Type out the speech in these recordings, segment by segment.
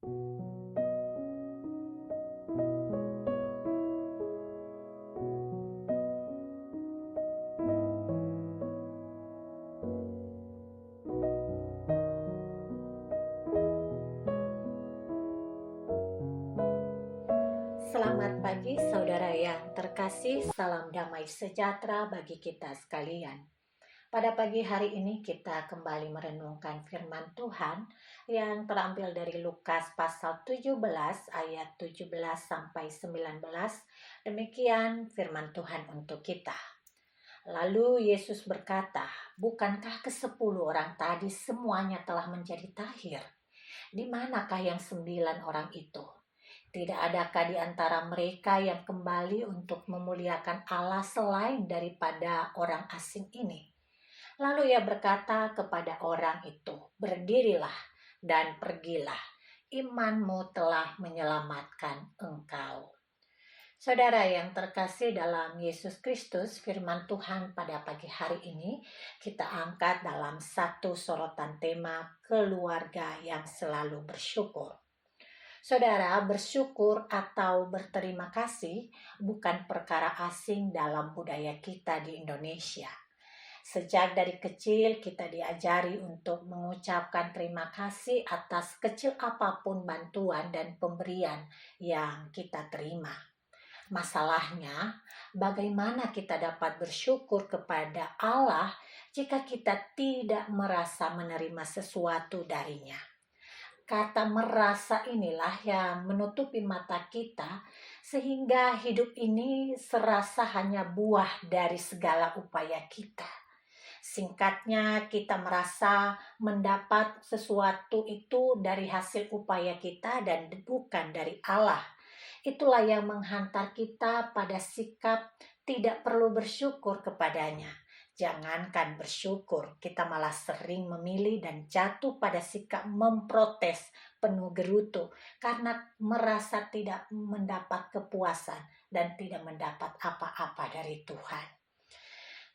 Selamat pagi saudara yang terkasih, salam damai sejahtera bagi kita sekalian. Pada pagi hari ini kita kembali merenungkan firman Tuhan yang terambil dari Lukas pasal 17 ayat 17 sampai 19. Demikian firman Tuhan untuk kita. Lalu Yesus berkata, "Bukankah ke-10 orang tadi semuanya telah menjadi tahir? Di manakah yang 9 orang itu? Tidak adakah di antara mereka yang kembali untuk memuliakan Allah selain daripada orang asing ini?" Lalu ia berkata kepada orang itu, "Berdirilah dan pergilah, imanmu telah menyelamatkan engkau." Saudara yang terkasih dalam Yesus Kristus, firman Tuhan pada pagi hari ini kita angkat dalam satu sorotan tema keluarga yang selalu bersyukur. Saudara, bersyukur atau berterima kasih bukan perkara asing dalam budaya kita di Indonesia. Sejak dari kecil kita diajari untuk mengucapkan terima kasih atas kecil apapun bantuan dan pemberian yang kita terima. Masalahnya, bagaimana kita dapat bersyukur kepada Allah jika kita tidak merasa menerima sesuatu darinya? Kata merasa inilah yang menutupi mata kita sehingga hidup ini serasa hanya buah dari segala upaya kita. Singkatnya, kita merasa mendapat sesuatu itu dari hasil upaya kita dan bukan dari Allah. Itulah yang menghantar kita pada sikap tidak perlu bersyukur kepadanya. Jangankan bersyukur, kita malah sering memilih dan jatuh pada sikap memprotes penuh gerutu karena merasa tidak mendapat kepuasan dan tidak mendapat apa-apa dari Tuhan.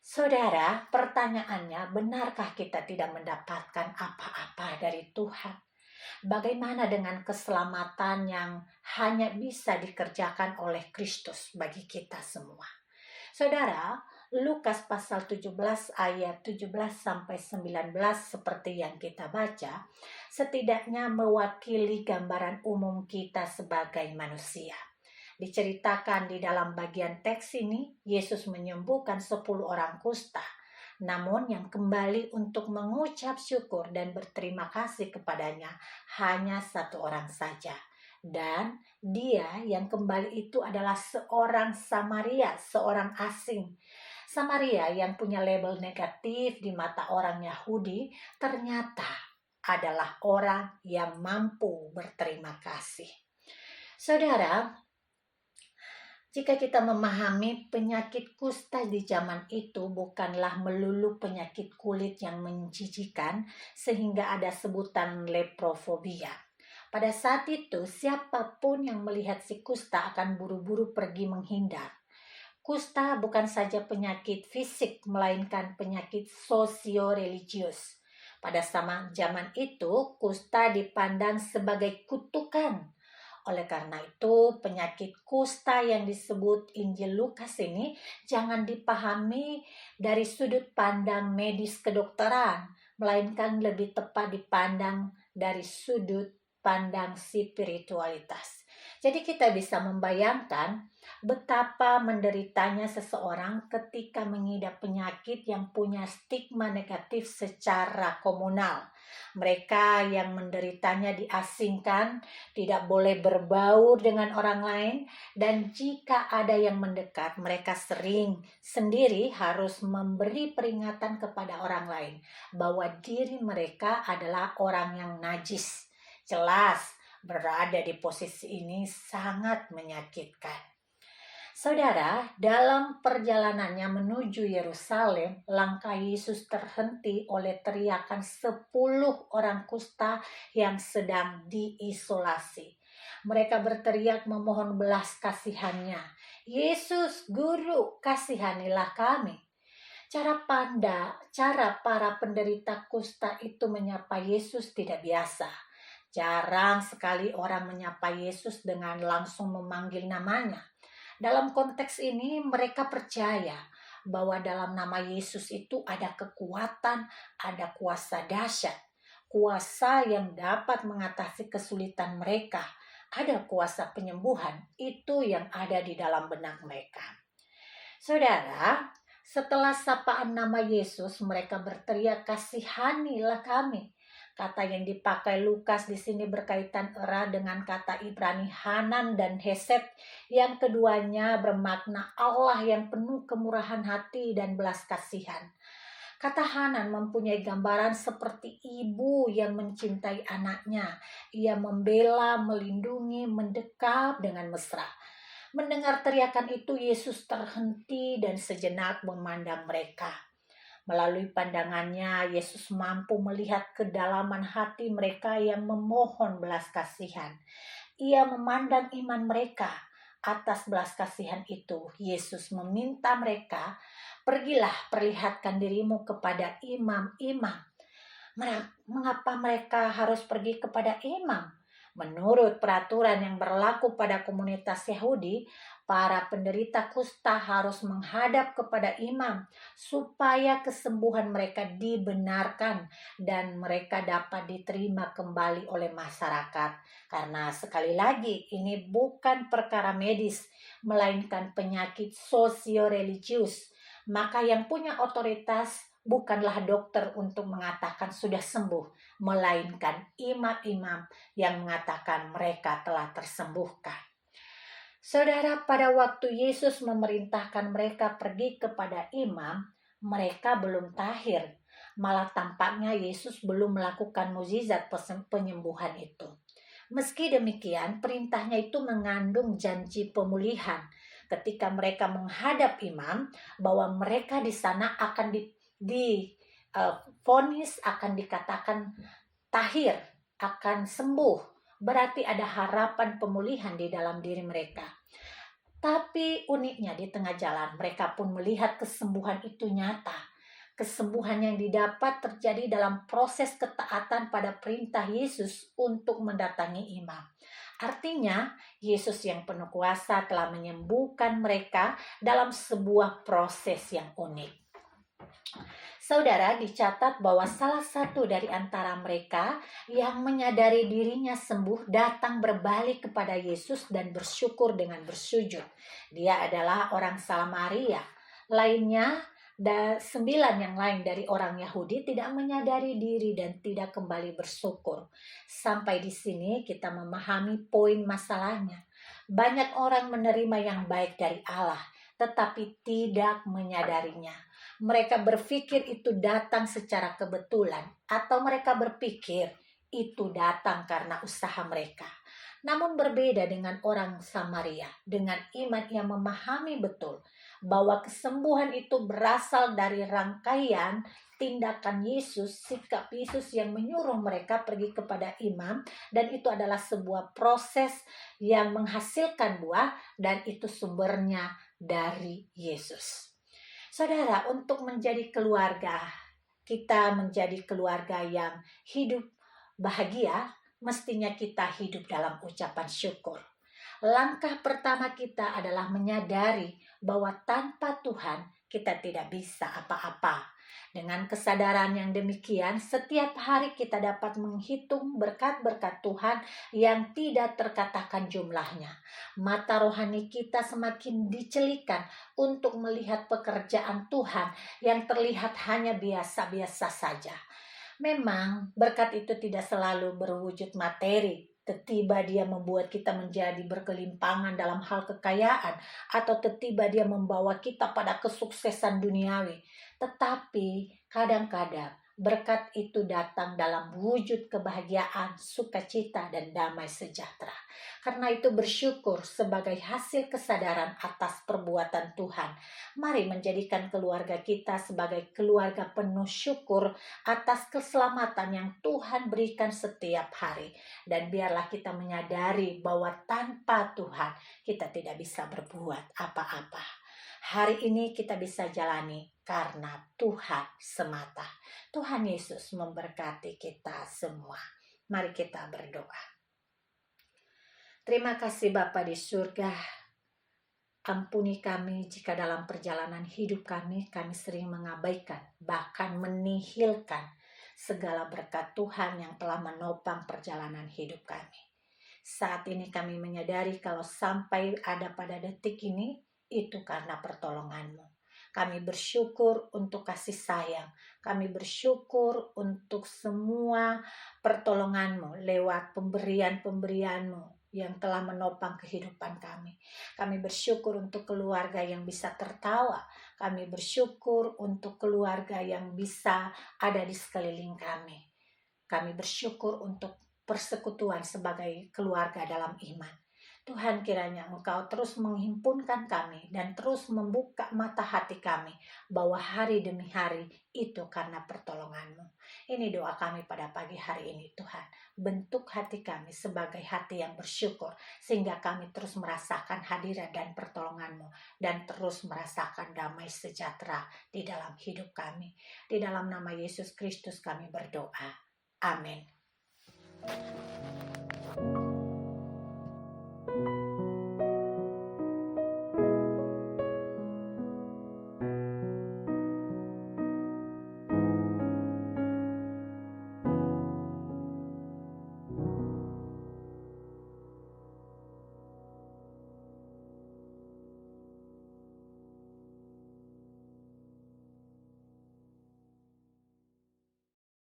Saudara, pertanyaannya, benarkah kita tidak mendapatkan apa-apa dari Tuhan? Bagaimana dengan keselamatan yang hanya bisa dikerjakan oleh Kristus bagi kita semua? Saudara, Lukas pasal 17 ayat 17 sampai 19 seperti yang kita baca, setidaknya mewakili gambaran umum kita sebagai manusia. Diceritakan di dalam bagian teks ini, Yesus menyembuhkan 10 orang kusta. Namun yang kembali untuk mengucap syukur dan berterima kasih kepadanya hanya 1 orang saja. Dan dia yang kembali itu adalah seorang Samaria, seorang asing. Samaria yang punya label negatif di mata orang Yahudi ternyata adalah orang yang mampu berterima kasih. Saudara, jika kita memahami penyakit kusta di zaman itu bukanlah melulu penyakit kulit yang menjijikan sehingga ada sebutan leprofobia. Pada saat itu siapapun yang melihat si kusta akan buru-buru pergi menghindar. Kusta bukan saja penyakit fisik melainkan penyakit sosio-religius. Pada zaman itu kusta dipandang sebagai kutukan. Oleh karena itu, penyakit kusta yang disebut Injil Lukas ini jangan dipahami dari sudut pandang medis kedokteran, melainkan lebih tepat dipandang dari sudut pandang spiritualitas. Jadi kita bisa membayangkan betapa menderitanya seseorang ketika mengidap penyakit yang punya stigma negatif secara komunal. Mereka yang menderitanya diasingkan, tidak boleh berbaur dengan orang lain, dan jika ada yang mendekat, mereka sering sendiri harus memberi peringatan kepada orang lain bahwa diri mereka adalah orang yang najis. Jelas, berada di posisi ini sangat menyakitkan. Saudara, dalam perjalanannya menuju Yerusalem, langkah Yesus terhenti oleh teriakan 10 orang kusta yang sedang diisolasi. Mereka berteriak memohon belas kasihannya. "Yesus, Guru, kasihanilah kami." Cara para penderita kusta itu menyapa Yesus tidak biasa. Jarang sekali orang menyapa Yesus dengan langsung memanggil namanya. Dalam konteks ini mereka percaya bahwa dalam nama Yesus itu ada kekuatan, ada kuasa dahsyat, kuasa yang dapat mengatasi kesulitan mereka, ada kuasa penyembuhan, itu yang ada di dalam benak mereka. Saudara, setelah sapaan nama Yesus, mereka berteriak, "Kasihanilah kami." Kata yang dipakai Lukas di sini berkaitan erat dengan kata Ibrani Hanan dan Hesed, yang keduanya bermakna Allah yang penuh kemurahan hati dan belas kasihan. Kata Hanan mempunyai gambaran seperti ibu yang mencintai anaknya. Ia membela, melindungi, mendekap dengan mesra. Mendengar teriakan itu, Yesus terhenti dan sejenak memandang mereka. Melalui pandangannya, Yesus mampu melihat kedalaman hati mereka yang memohon belas kasihan. Ia memandang iman mereka. Atas belas kasihan itu, Yesus meminta mereka, "Pergilah, perlihatkan dirimu kepada imam-imam." Mengapa mereka harus pergi kepada imam? Menurut peraturan yang berlaku pada komunitas Yahudi, para penderita kusta harus menghadap kepada imam supaya kesembuhan mereka dibenarkan dan mereka dapat diterima kembali oleh masyarakat. Karena sekali lagi ini bukan perkara medis, melainkan penyakit sosio-religius. Maka yang punya otoritas bukanlah dokter untuk mengatakan sudah sembuh, melainkan imam-imam yang mengatakan mereka telah tersembuhkan. Saudara, pada waktu Yesus memerintahkan mereka pergi kepada imam, mereka belum tahir. Malah tampaknya Yesus belum melakukan mukjizat penyembuhan itu. Meski demikian, perintahnya itu mengandung janji pemulihan. Ketika mereka menghadap imam, bahwa mereka di sana akan vonis, akan dikatakan tahir, akan sembuh. Berarti ada harapan pemulihan di dalam diri mereka. Tapi uniknya di tengah jalan mereka pun melihat kesembuhan itu nyata. Kesembuhan yang didapat terjadi dalam proses ketaatan pada perintah Yesus untuk mendatangi imam. Artinya, Yesus yang penuh kuasa telah menyembuhkan mereka dalam sebuah proses yang unik. Saudara, dicatat bahwa salah satu dari antara mereka yang menyadari dirinya sembuh datang berbalik kepada Yesus dan bersyukur dengan bersujud. Dia adalah orang Samaria. Lainnya, 9 yang lain dari orang Yahudi tidak menyadari diri dan tidak kembali bersyukur. Sampai di sini kita memahami poin masalahnya. Banyak orang menerima yang baik dari Allah, tetapi tidak menyadarinya. Mereka berpikir itu datang secara kebetulan, atau mereka berpikir itu datang karena usaha mereka. Namun berbeda dengan orang Samaria, dengan iman yang memahami betul bahwa kesembuhan itu berasal dari rangkaian tindakan Yesus, sikap Yesus yang menyuruh mereka pergi kepada imam, dan itu adalah sebuah proses yang menghasilkan buah, dan itu sumbernya dari Yesus. Saudara, untuk menjadi keluarga, kita menjadi keluarga yang hidup bahagia, mestinya kita hidup dalam ucapan syukur. Langkah pertama kita adalah menyadari bahwa tanpa Tuhan kita tidak bisa apa-apa. Dengan kesadaran yang demikian, setiap hari kita dapat menghitung berkat-berkat Tuhan yang tidak terkatakan jumlahnya. Mata rohani kita semakin dicelikan untuk melihat pekerjaan Tuhan yang terlihat hanya biasa-biasa saja. Memang berkat itu tidak selalu berwujud materi. Tiba-tiba dia membuat kita menjadi berkelimpangan dalam hal kekayaan, atau tiba-tiba dia membawa kita pada kesuksesan duniawi. Tetapi kadang-kadang berkat itu datang dalam wujud kebahagiaan, sukacita, dan damai sejahtera. Karena itu bersyukur sebagai hasil kesadaran atas perbuatan Tuhan. Mari menjadikan keluarga kita sebagai keluarga penuh syukur atas keselamatan yang Tuhan berikan setiap hari. Dan biarlah kita menyadari bahwa tanpa Tuhan kita tidak bisa berbuat apa-apa. Hari ini kita bisa jalani karena Tuhan semata. Tuhan Yesus memberkati kita semua. Mari kita berdoa. Terima kasih Bapa di surga. Ampuni kami jika dalam perjalanan hidup kami sering mengabaikan, bahkan menihilkan segala berkat Tuhan yang telah menopang perjalanan hidup kami. Saat ini kami menyadari kalau sampai ada pada detik ini, itu karena pertolongan-Mu. Kami bersyukur untuk kasih sayang. Kami bersyukur untuk semua pertolongan-Mu lewat pemberian-pemberian-Mu yang telah menopang kehidupan kami. Kami bersyukur untuk keluarga yang bisa tertawa. Kami bersyukur untuk keluarga yang bisa ada di sekeliling kami. Kami bersyukur untuk persekutuan sebagai keluarga dalam iman. Tuhan, kiranya Engkau terus menghimpunkan kami dan terus membuka mata hati kami bahwa hari demi hari itu karena pertolongan-Mu. Ini doa kami pada pagi hari ini, Tuhan. Bentuk hati kami sebagai hati yang bersyukur sehingga kami terus merasakan hadirat dan pertolongan-Mu dan terus merasakan damai sejahtera di dalam hidup kami. Di dalam nama Yesus Kristus kami berdoa. Amin.